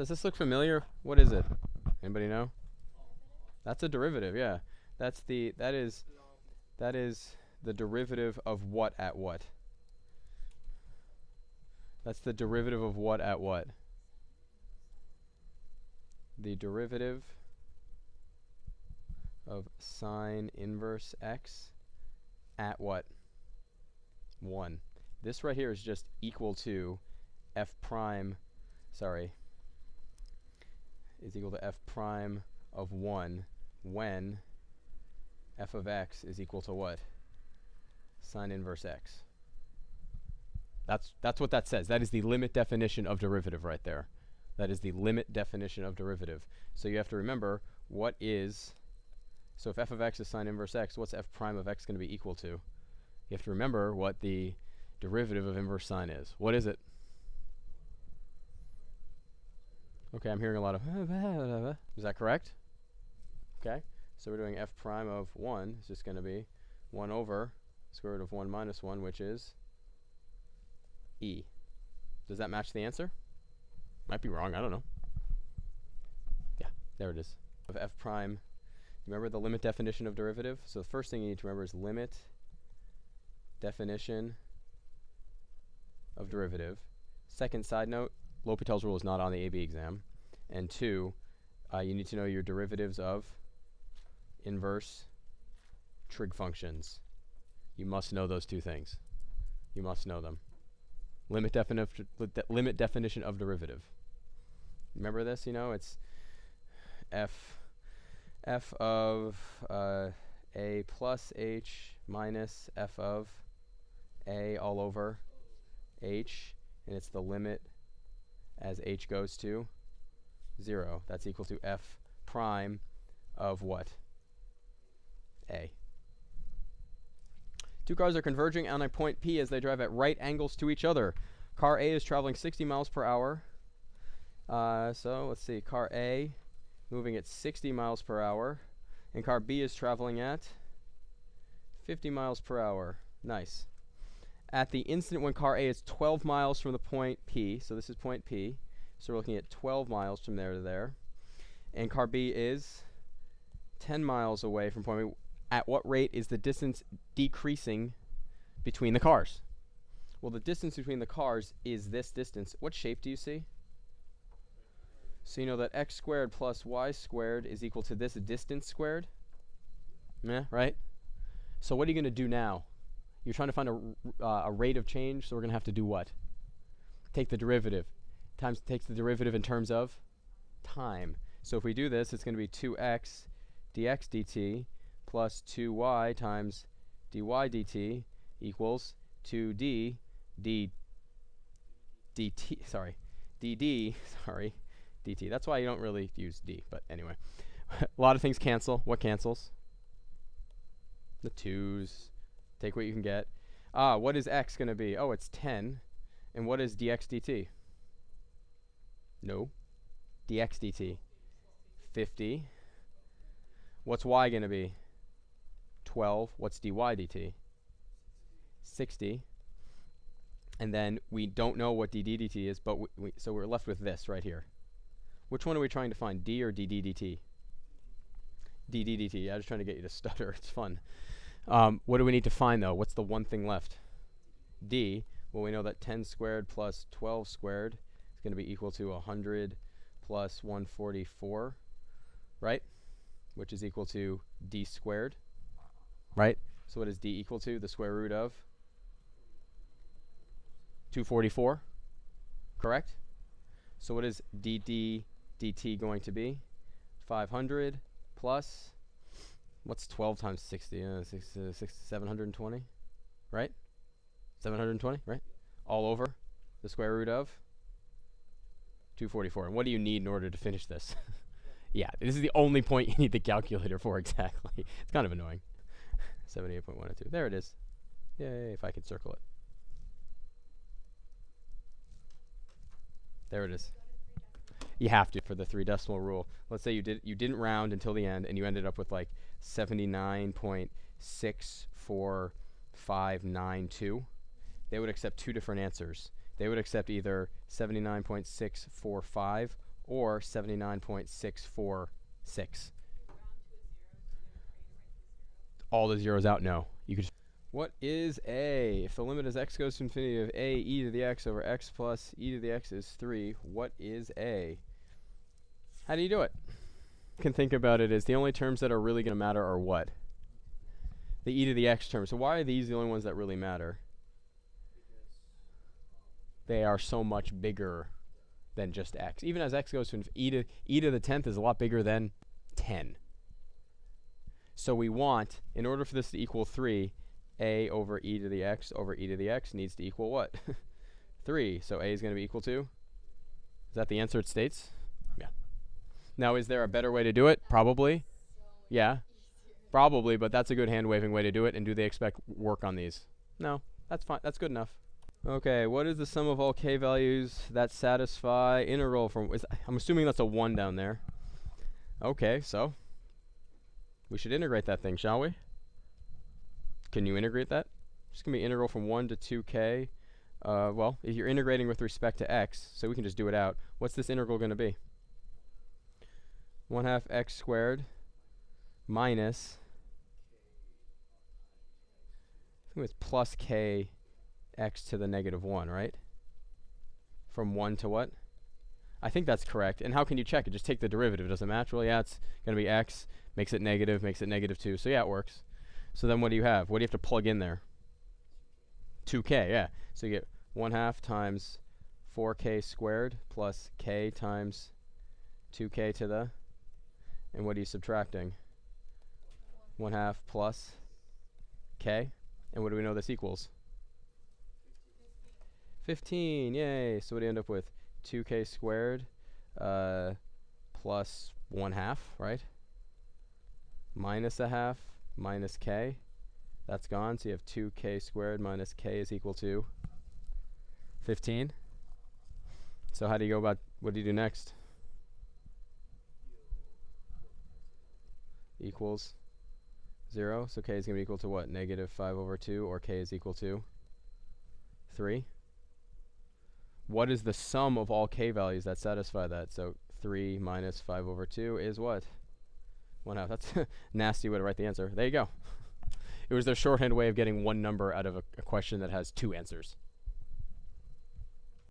Does this look familiar? What is it? Anybody know? That's a derivative, yeah. That is the derivative of what at what? That's the derivative of what at what? The derivative of sine inverse x at what? 1. This right here is just equal to f prime, sorry, is equal to f prime of 1 when f of x is equal to what? Sine inverse x. That's what that says. That is the limit definition of derivative right there. That is the limit definition of derivative. So you have to remember what is, so if f of x is sine inverse x, what's f prime of x going to be equal to? You have to remember what the derivative of inverse sine is. What is it? Okay, I'm hearing a lot of, is that correct? Okay, so we're doing f prime of 1 is just going to be 1 over square root of 1 minus 1, which is e. Does that match the answer? Might be wrong, I don't know. Yeah, there it is. Of f prime, remember the limit definition of derivative? So the first thing you need to remember is limit definition of derivative. Second side note, L'Hopital's rule is not on the AB exam. And 2, you need to know your derivatives of inverse trig functions. You must know those two things. You must know them. Limit definition of derivative. Remember this, you know, it's f of a plus h minus f of a all over h, and it's the limit as h goes to 0. That's equal to f prime of what? A. Two cars are converging on a point P as they drive at right angles to each other. Car A is traveling 60 miles per hour. So let's see, car A moving at 60 miles per hour, and car B is traveling at 50 miles per hour. Nice. At the instant when car A is 12 miles from the point P, so this is point P, so we're looking at 12 miles from there to there, and car B is 10 miles away from point P, at what rate is the distance decreasing between the cars? Well, the distance between the cars is this distance. What shape do you see? So you know that x squared plus y squared is equal to this distance squared? Yeah, right? So what are you going to do now? You're trying to find a rate of change, so we're going to have to do what? Take the derivative. Times takes the derivative in terms of time. So if we do this, it's going to be 2x dx dt plus 2y times dy dt equals 2d dd, sorry, dd, sorry, dt. That's why you don't really use d, but anyway. A lot of things cancel. What cancels? The 2's. Take what you can get. What is x going to be? Oh, it's 10. And what is dx dt? No. dx dt. 50. What's y going to be? 12. What's dy dt? 60. And then we don't know what dd dt is, but so we're left with this right here. Which one are we trying to find, d or dd dt? dd dt. Yeah, I'm just trying to get you to stutter. It's fun. What do we need to find, though? What's the one thing left? D. Well, we know that 10 squared plus 12 squared is going to be equal to 100 plus 144, right? Which is equal to d squared, right? So what is d equal to? The square root of 244, correct? So what is dd dt going to be? 500 plus, what's 12 times 60? 720, right? 720, right? All over the square root of 244. And what do you need in order to finish this? Yeah, this is the only point you need the calculator for exactly. It's kind of annoying. 78.102. There it is. Yay, if I could circle it. There it is. You have to for the 3 decimal rule. Let's say you didn't round until the end and you ended up with like 79.64592. They would accept 2 different answers. They would accept either 79.645 or 79.646. All the zeros out? No. You could. What is a? If the limit as x goes to infinity of a e to the x over x plus e to the x is 3, what is a? How do you do it? You can think about it as the only terms that are really going to matter are what? The e to the x terms. So why are these the only ones that really matter? They are so much bigger than just x. Even as x goes to e to the 10th is a lot bigger than 10. So we want, in order for this to equal 3, a over e to the x over e to the x needs to equal what? 3. So a is going to be equal to? Is that the answer it states? Yeah. Now, is there a better way to do it? Probably. Yeah. Probably, but that's a good hand-waving way to do it. And do they expect work on these? No. That's fine. That's good enough. Okay, what is the sum of all k values that satisfy integral from... I'm assuming that's a 1 down there. Okay, so we should integrate that thing, shall we? Can you integrate that? It's going to be integral from 1 to 2k. Well, if you're integrating with respect to x, so we can just do it out. What's this integral going to be? 1/2 x squared minus... I think it's plus k x to the negative 1, right? From 1 to what? I think that's correct. And how can you check it? Just take the derivative. Does it match? Well, yeah, it's going to be x, makes it negative 2. So yeah, it works. So then what do you have? What do you have to plug in there? 2k, yeah. So you get 1/2 times 4k squared plus k times 2k to the... And what are you subtracting? 1/2 plus k. And what do we know this equals? 15, yay. So what do you end up with? 2k squared plus 1/2, right? Minus 1/2 minus k. That's gone. So you have 2k squared minus k is equal to 15. So how do you go about, what do you do next? Equals 0. So k is going to be equal to what? Negative 5/2, or k is equal to 3. What is the sum of all k values that satisfy that? So 3 minus 5/2 is what? 1/2. That's a nasty way to write the answer. There you go. It was their shorthand way of getting one number out of a question that has 2 answers.